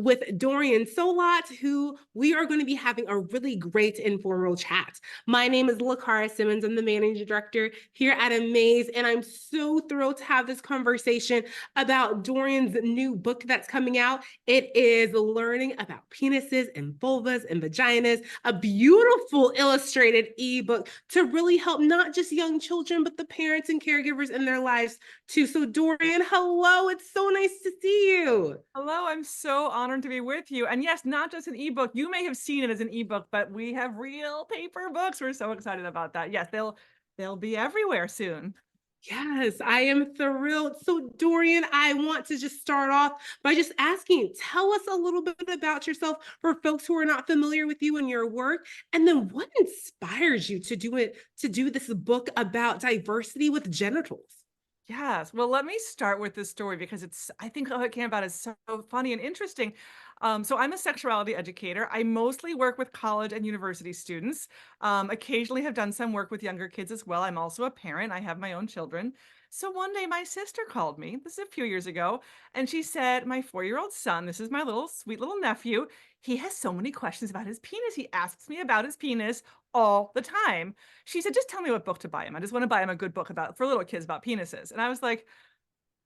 with Dorian Solot, who we are going to be having a really great informal chat. My name is LaCara Simmons. I'm the managing director here at Amaze, and I'm so thrilled to have this conversation about Dorian's new book that's coming out. It is Learning About Penises and Vulvas and Vaginas, a beautiful illustrated ebook to really help not just young children, but the parents and caregivers in their lives too. So Dorian, hello. It's so nice to see you. Hello, I'm so honored to be with you. And yes, not just an ebook. You may have seen it as an ebook, but we have real paper books. We're so excited about that. Yes, they'll be everywhere soon. Yes, I am thrilled. So, Dorian, I want to just start off by just asking, tell us a little bit about yourself for folks who are not familiar with you and your work, and then what inspires you to do this book about diversity with genitals? Yes. Well, let me start with this story because I think how it came about is so funny and interesting. So I'm a sexuality educator. I mostly work with college and university students. Occasionally have done some work with younger kids as well. I'm also a parent. I have my own children. So one day my sister called me, this is a few years ago, and she said, my 4-year-old son, this is my little sweet little nephew, he has so many questions about his penis. He asks me about his penis all the time. She said, just tell me what book to buy him. I just want to buy him a good book about for little kids about penises. And I was like,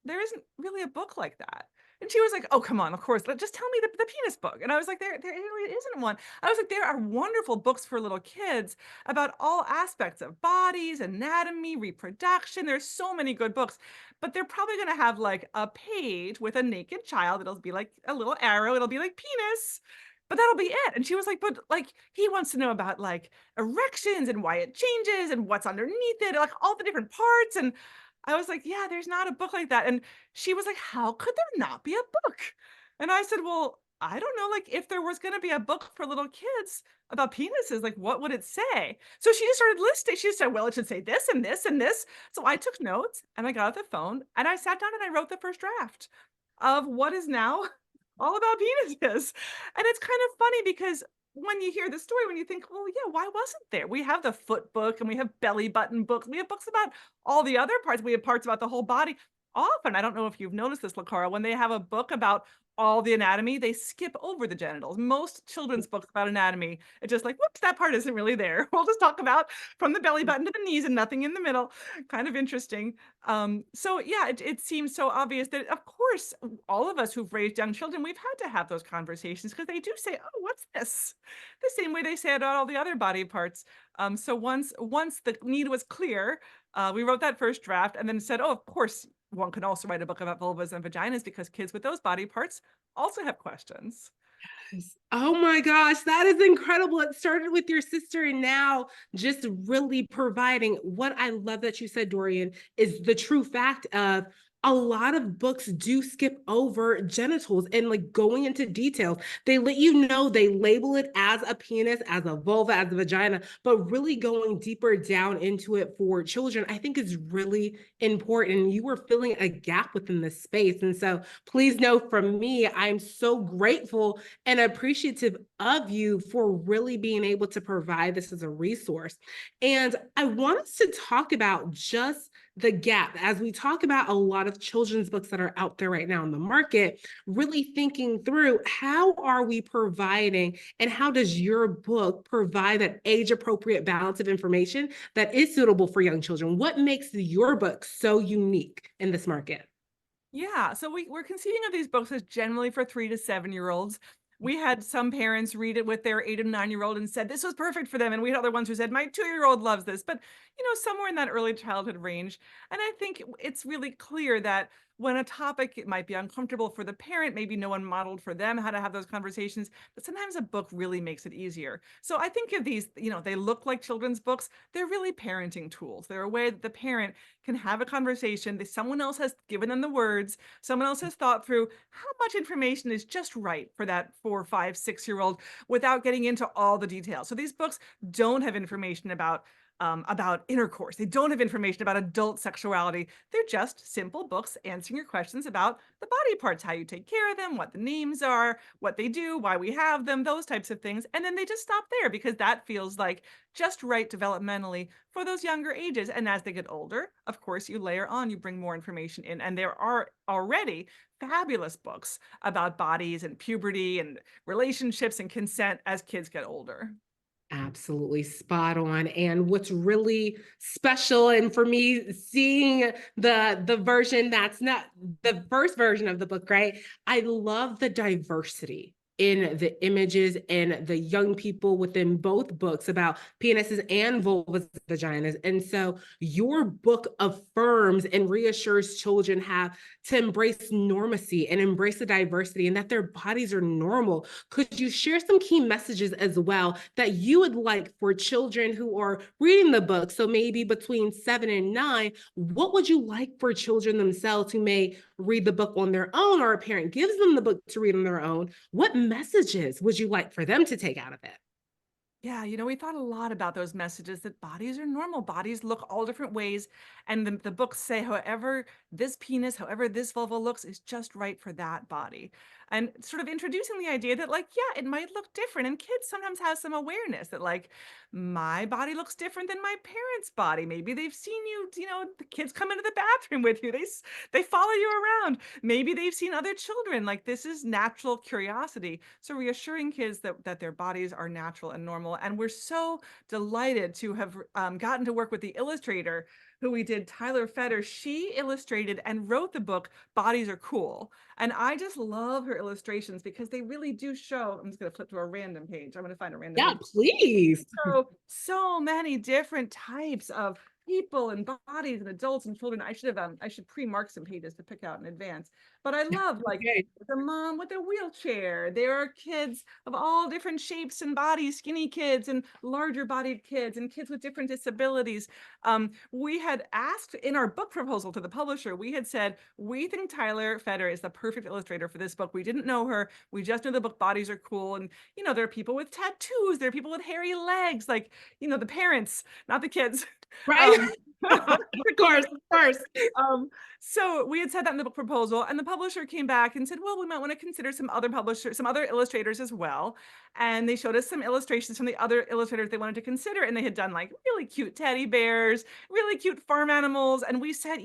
there isn't really a book like that. And she was like, oh, come on, of course. Just tell me the penis book. And I was like, there really isn't one. I was like, there are wonderful books for little kids about all aspects of bodies, anatomy, reproduction. There's so many good books, but they're probably going to have like a page with a naked child. It'll be like a little arrow. It'll be like penis. But that'll be it. And she was like, but like he wants to know about like erections and why it changes and what's underneath it, like all the different parts. And I was like, yeah, there's not a book like that. And she was like, how could there not be a book? And I said, well, I don't know, like if there was going to be a book for little kids about penises, like what would it say? So she just started listing. She said, well, it should say this and this and this. So I took notes and I got out the phone and I sat down and I wrote the first draft of what is now all about penises. And it's kind of funny because when you hear the story, when you think, well, yeah, why wasn't there? We have the foot book and we have belly button books. We have books about all the other parts. We have parts about the whole body. Often, I don't know if you've noticed this, Lacara, when they have a book about all the anatomy, they skip over the genitals. Most children's books about anatomy, it's just like, whoops, that part isn't really there. We'll just talk about from the belly button to the knees and nothing in the middle. Kind of interesting. So yeah, it seems so obvious that of course all of us who've raised young children, we've had to have those conversations because they do say, oh, what's this? The same way they say about all the other body parts. So once the need was clear, we wrote that first draft and then said, oh, of course, one can also write a book about vulvas and vaginas because kids with those body parts also have questions. Oh my gosh, that is incredible. It started with your sister and now just really providing what I love that you said, Dorian, is the true fact of a lot of books do skip over genitals and like going into details. They let you know, they label it as a penis, as a vulva, as a vagina, but really going deeper down into it for children, I think is really important. You were filling a gap within this space. And so please know from me, I'm so grateful and appreciative of you for really being able to provide this as a resource. And I want us to talk about just the gap as we talk about a lot of children's books that are out there right now in the market, really thinking through how are we providing and how does your book provide that age appropriate balance of information that is suitable for young children? What makes your book so unique in this market? Yeah, so we're conceiving of these books as generally for 3 to 7 year olds. We had some parents read it with their 8 and 9 year old and said this was perfect for them, and we had other ones who said my 2 year old loves this. But somewhere in that early childhood range, and I think it's really clear that when a topic it might be uncomfortable for the parent, maybe no one modeled for them how to have those conversations, but sometimes a book really makes it easier. So I think of these, they look like children's books. They're really parenting tools. They're a way that the parent can have a conversation that someone else has given them the words, someone else has thought through how much information is just right for that 4, 5, 6 year old without getting into all the details. So these books don't have information about about intercourse. They don't have information about adult sexuality. They're just simple books answering your questions about the body parts, how you take care of them, what the names are, what they do, why we have them, those types of things. And then they just stop there because that feels like just right developmentally for those younger ages. And as they get older, of course, you layer on, you bring more information in. And there are already fabulous books about bodies and puberty and relationships and consent as kids get older. Absolutely spot on. And what's really special, and for me, seeing the version that's not the first version of the book, right? I love the diversity in the images and the young people within both books about penises and vulvas and vaginas. And so your book affirms and reassures children have to embrace normacy and embrace the diversity and that their bodies are normal. Could you share some key messages as well that you would like for children who are reading the book? So maybe between 7 and 9, what would you like for children themselves who may read the book on their own or a parent gives them the book to read on their own? What messages would you like for them to take out of it? Yeah, we thought a lot about those messages that bodies are normal. Bodies look all different ways. And the books say, however, this penis, however, this vulva looks is just right for that body. And sort of introducing the idea that, like, yeah, it might look different. And kids sometimes have some awareness that, like, my body looks different than my parents' body. Maybe they've seen you, the kids come into the bathroom with you. They follow you around. Maybe they've seen other children. Like, this is natural curiosity. So reassuring kids that their bodies are natural and normal. And we're so delighted to have gotten to work with the illustrator who we did, Tyler Fetter. She illustrated and wrote the book Bodies Are Cool. And I just love her illustrations because they really do show. I'm just going to flip to a random page. I'm going to find a random Yeah, page. please. So many different types of people and bodies and adults and children. I should pre-mark some pages to pick out in advance. But I love, like, Okay. the mom with a wheelchair. There are kids of all different shapes and bodies, skinny kids and larger bodied kids and kids with different disabilities. We had asked in our book proposal to the publisher, we had said, we think Tyler Fetter is the perfect illustrator for this book. We didn't know her. We just knew the book Bodies Are Cool. And, there are people with tattoos. There are people with hairy legs, like, the parents, not the kids. Right? Um, Of course, of course. um, so we had said that in the book proposal, and the publisher came back and said, well, we might want to consider some other illustrators as well. And they showed us some illustrations from the other illustrators they wanted to consider. And they had done, like, really cute teddy bears, really cute farm animals. And we said,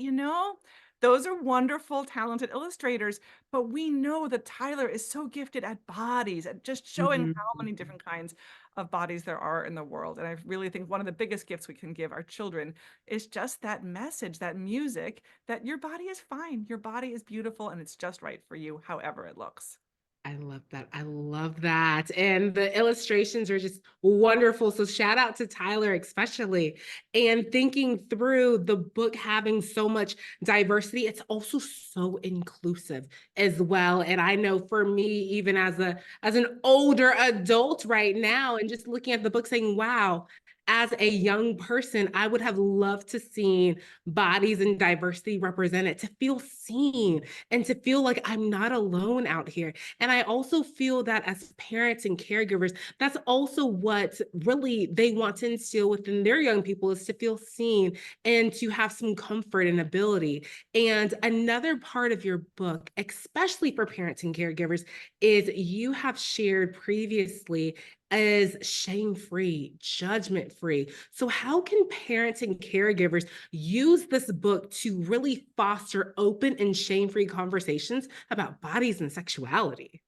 those are wonderful, talented illustrators, but we know that Tyler is so gifted at bodies, at just showing Mhm. how many different kinds of bodies there are in the world. And I really think one of the biggest gifts we can give our children is just that message, that music, that your body is fine, your body is beautiful, and it's just right for you, however it looks. I love that. I love that. And the illustrations are just wonderful. So shout out to Tyler, especially. And thinking through the book having so much diversity, it's also so inclusive as well. And I know for me, even as an older adult right now, and just looking at the book saying, wow, as a young person, I would have loved to see bodies and diversity represented, to feel seen and to feel like I'm not alone out here. And I also feel that as parents and caregivers, that's also what really they want to instill within their young people, is to feel seen and to have some comfort and ability. And another part of your book, especially for parents and caregivers, is you have shared previously as shame-free, judgment-free. So how can parents and caregivers use this book to really foster open and shame-free conversations about bodies and sexuality?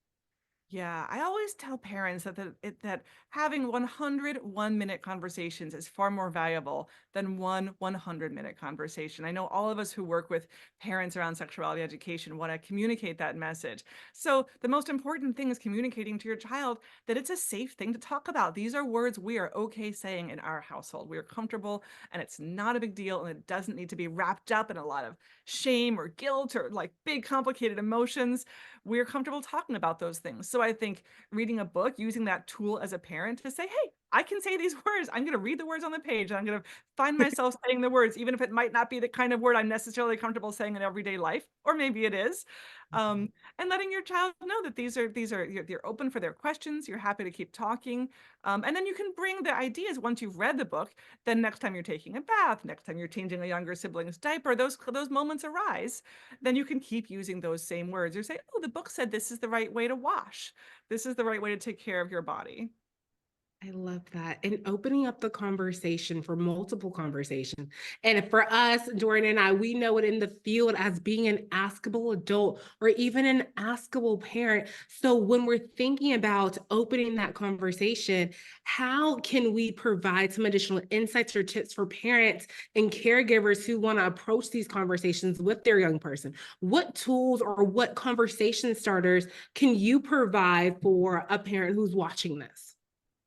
Yeah, I always tell parents that having 100 one-minute conversations is far more valuable than one 100-minute conversation. I know all of us who work with parents around sexuality education want to communicate that message. So the most important thing is communicating to your child that it's a safe thing to talk about. These are words we are okay saying in our household. We are comfortable, and it's not a big deal, and it doesn't need to be wrapped up in a lot of shame or guilt or, like, big complicated emotions. We're comfortable talking about those things. So I think reading a book, using that tool as a parent to say, hey, I can say these words. I'm going to read the words on the page and I'm going to find myself saying the words, even if it might not be the kind of word I'm necessarily comfortable saying in everyday life, or maybe it is. Um, and letting your child know that these are you're open for their questions. You're happy to keep talking. And then you can bring the ideas once you've read the book. Then next time you're taking a bath, next time you're changing a younger sibling's diaper, those moments arise. Then you can keep using those same words or say, "Oh, the book said this is the right way to wash. This is the right way to take care of your body." I love that. And opening up the conversation for multiple conversations. And for us, Dorian and I, we know it in the field as being an askable adult or even an askable parent. So when we're thinking about opening that conversation, how can we provide some additional insights or tips for parents and caregivers who want to approach these conversations with their young person? What tools or what conversation starters can you provide for a parent who's watching this?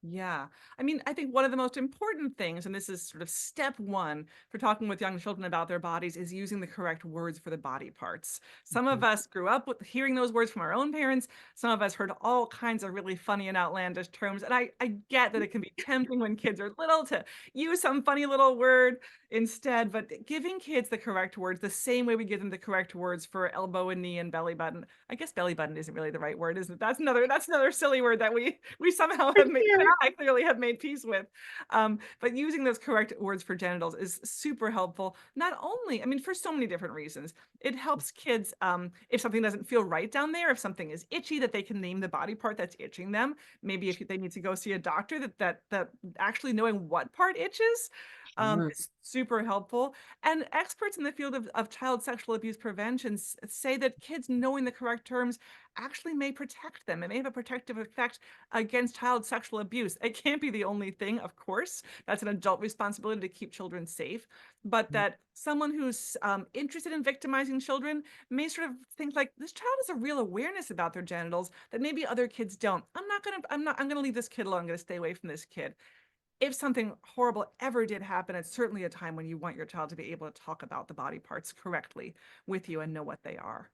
Yeah. I mean, I think one of the most important things, and this is sort of step one for talking with young children about their bodies, is using the correct words for the body parts. Some of us grew up with hearing those words from our own parents. Some of us heard all kinds of really funny and outlandish terms. And I get that it can be tempting when kids are little to use some funny little word instead, but giving kids the correct words, the same way we give them the correct words for elbow and knee and belly button. I guess belly button isn't really the right word, isn't it? That's another silly word that we somehow have made Yeah. I clearly have made peace with. But using those correct words for genitals is super helpful. Not only, I mean, for so many different reasons. It helps kids if something doesn't feel right down there, if something is itchy, that they can name the body part that's itching them. Maybe if they need to go see a doctor, that actually knowing what part itches Sure. is super helpful. And experts in the field of child sexual abuse prevention say that kids knowing the correct terms actually may protect them. It may have a protective effect against child sexual abuse. It can't be the only thing, of course. That's an adult responsibility to keep children safe. But that someone who's interested in victimizing children may sort of think like this child has a real awareness about their genitals that maybe other kids don't. I'm gonna leave this kid alone. I'm gonna stay away from this kid. If something horrible ever did happen, it's certainly a time when you want your child to be able to talk about the body parts correctly with you and know what they are.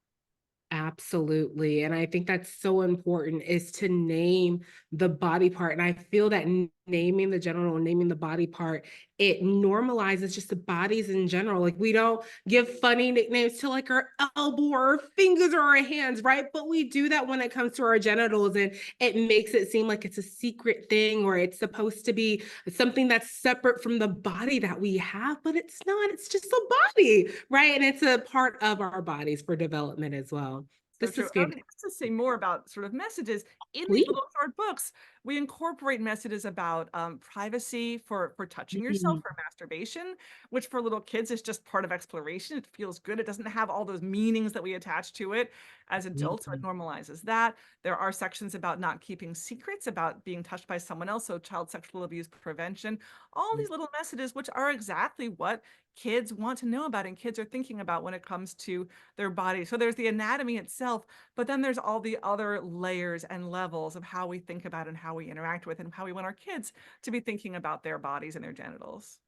Absolutely. And I think that's so important is to name the body part. And I feel that naming the genital, naming the body part, it normalizes just the bodies in general. Like we don't give funny nicknames to like our elbow or our fingers or our hands, right? But we do that when it comes to our genitals and it makes it seem like it's a secret thing or it's supposed to be something that's separate from the body that we have, but it's not. It's just a body, right? And it's a part of our bodies for development as well. So This true. is Okay, fantastic. just to say more about sort of messages in these Please. little short books, we incorporate messages about privacy for touching yourself, Mhm. for masturbation, which for little kids is just part of exploration. It feels good. It doesn't have all those meanings that we attach to it as adults, so it Mhm. normalizes that. There are sections about not keeping secrets, about being touched by someone else, so child sexual abuse prevention. All these little messages, which are exactly what kids want to know about and kids are thinking about when it comes to their body. So there's the anatomy itself, but then there's all the other layers and levels of how we think about and how we interact with and how we want our kids to be thinking about their bodies and their genitals.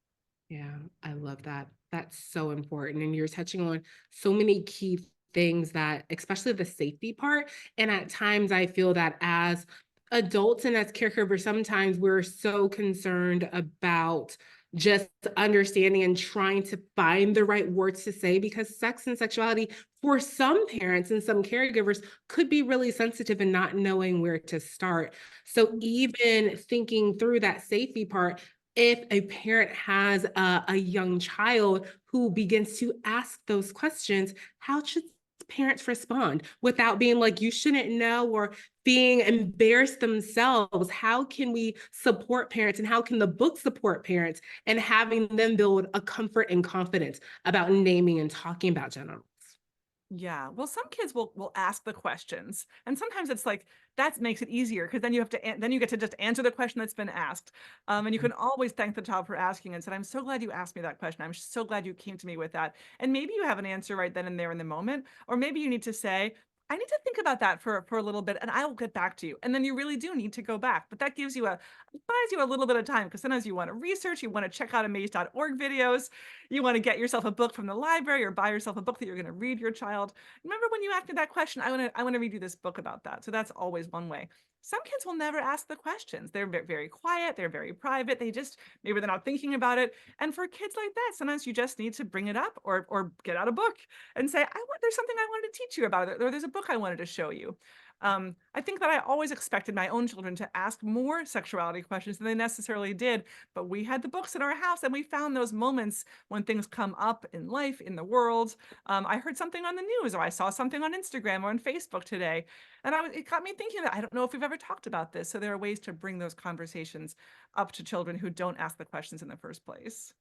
Yeah, I love that. That's so important. And you're touching on so many key things that, especially the safety part. And at times, I feel that as adults and as caregivers, sometimes we're so concerned about just understanding and trying to find the right words to say because sex and sexuality for some parents and some caregivers could be really sensitive and not knowing where to start. So even thinking through that safety part, if a parent has a young child who begins to ask those questions, how should parents respond without being like, you shouldn't know, or being embarrassed themselves? How can we support parents and how can the book support parents and having them build a comfort and confidence about naming and talking about genitals? Yeah. Well, some kids will ask the questions. And sometimes it's like that makes it easier because then you have to then you get to just answer the question that's been asked. And you can always thank the child for asking and said, "I'm so glad you asked me that question. I'm so glad you came to me with that." And maybe you have an answer right then and there in the moment, or maybe you need to say, "I need to think about that for a little bit and I will get back to you." And then you really do need to go back. But that gives you a buys you a little bit of time because sometimes you want to research, you want to check out amaze.org videos, you want to get yourself a book from the library or buy yourself a book that you're going to read your child. Remember when you asked me that question? I want to read you this book about that. So that's always one way. some kids will never ask the questions. They're very quiet, they're very private, they just maybe they're not thinking about it. And for kids like that, sometimes you just need to bring it up or get out a book and say, I want there's something I wanted to teach you about it, or there's a book I wanted to show you. I think that I always expected my own children to ask more sexuality questions than they necessarily did, but we had the books in our house and we found those moments when things come up in life, in the world. I heard something on the news, or I saw something on Instagram or on Facebook today, and it got me thinking that I don't know if we've ever talked about this. So there are ways to bring those conversations up to children who don't ask the questions in the first place.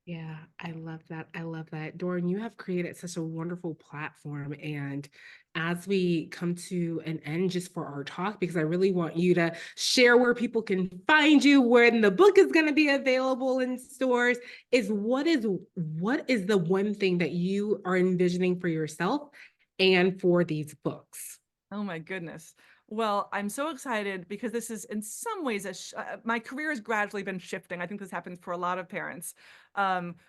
Yeah, I love that. I love that. Doran, you have created such a wonderful platform. And as we come to an end just for our talk, because I really want you to share where people can find you, when the book is going to be available in stores, is the one thing that you are envisioning for yourself and for these books? Oh my goodness. Well, I'm so excited because this is in some ways my career has gradually been shifting. I think this happens for a lot of parents,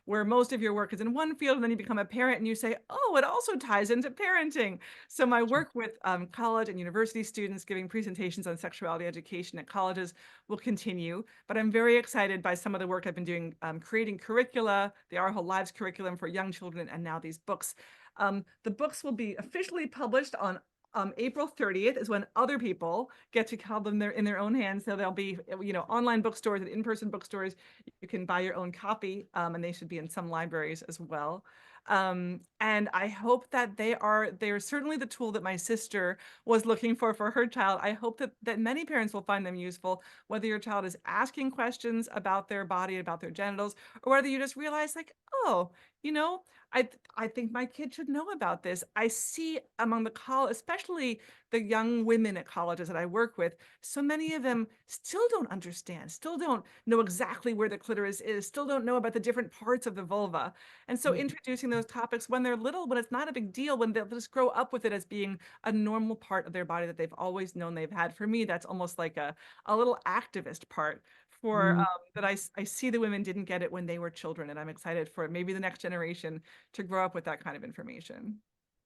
where most of your work is in one field, and then you become a parent and you say, "Oh, it also ties into parenting." So my Sure. work with college and university students giving presentations on sexuality education at colleges will continue. But I'm very excited by some of the work I've been doing, creating curricula, the Our Whole Lives curriculum for young children, and now these books. The books will be officially published on April 30th is when other people get to have them in their own hands. So there'll be, online bookstores and in-person bookstores. You can buy your own copy, and they should be in some libraries as well. And I hope that they're certainly the tool that my sister was looking for her child. I hope that many parents will find them useful, whether your child is asking questions about their body, about their genitals, or whether you just realize like, oh, you know, I think my kid should know about this. I see among the especially the young women at colleges that I work with, so many of them still don't understand, still don't know exactly where the clitoris is, still don't know about the different parts of the vulva. And so introducing those topics when they're little, when it's not a big deal, when they'll just grow up with it as being a normal part of their body that they've always known they've had. For me, that's almost like a little activist part for Mm. that I see the women didn't get it when they were children, and I'm excited for maybe the next generation to grow up with that kind of information.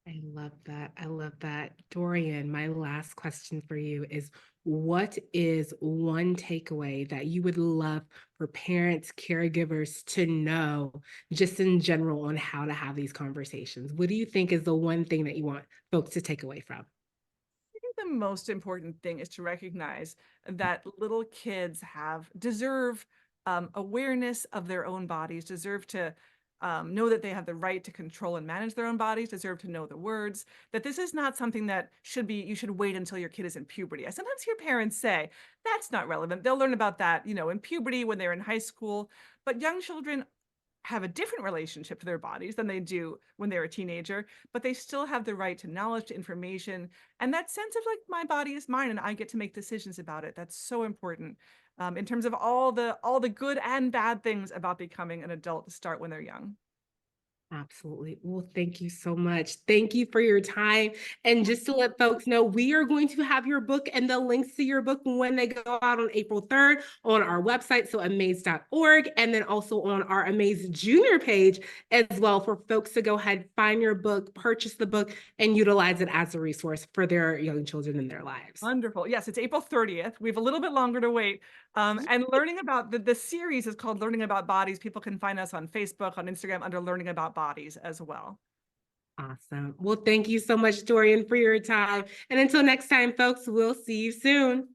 I love that. I love that. Dorian, my last question for you is, what is one takeaway that you would love for parents, caregivers to know just in general on how to have these conversations? What do you think is the one thing that you want folks to take away from? I think the most important thing is to recognize that little kids deserve awareness of their own bodies, deserve to know that they have the right to control and manage their own bodies, deserve to know the words, that this is not something that you should wait until your kid is in puberty. I sometimes hear parents say, that's not relevant. They'll learn about that, in puberty when they're in high school. But young children have a different relationship to their bodies than they do when they're a teenager, but they still have the right to knowledge, to information, and that sense of like my body is mine and I get to make decisions about it. That's so important in terms of all the good and bad things about becoming an adult to start when they're young. Absolutely. Well, thank you so much. Thank you for your time. And just to let folks know, we are going to have your book and the links to your book when they go out on April 3rd on our website, so amaze.org, and then also on our Amaze Junior page as well, for folks to go ahead, find your book, purchase the book, and utilize it as a resource for their young children in their lives. Wonderful. Yes, it's April 30th. We have a little bit longer to wait. And learning about the series is called Learning About Bodies. People can find us on Facebook, on Instagram under Learning About Bodies as well. Awesome. Well, thank you so much, Dorian, for your time. And until next time, folks, we'll see you soon.